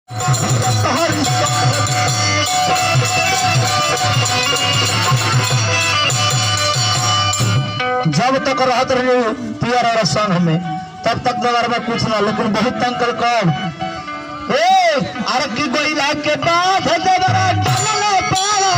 जब तक रहत रहे पियर और संग में तब तक दरबार में कुछ ना, लेकिन बहुत तंग कर कब अरे की गोइला के बाद दरबार चलले पाला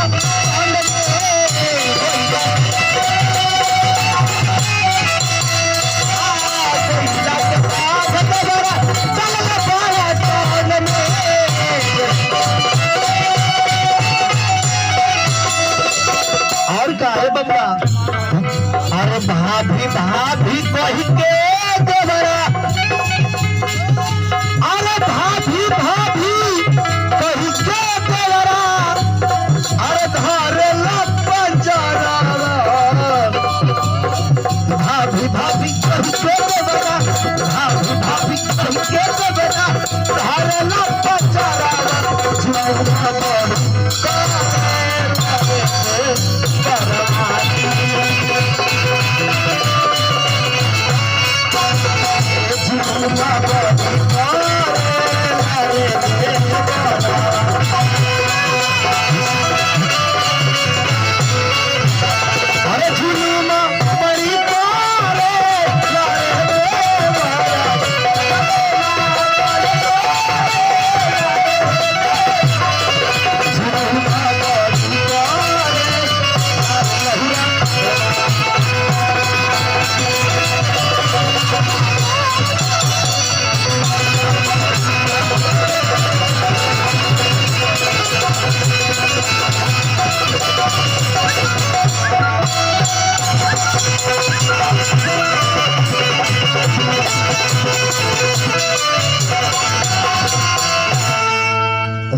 और का है बबुआ, अरे भाभी भाभी कही के देवरा, अरे भाभी भाभी कही के देवरा, अरे धारे पंजरा भाभी भाभी कही के देवरा, भाभी भाभी कही के देवरा, धारे पंजरा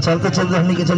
चलते चलते हमने के चल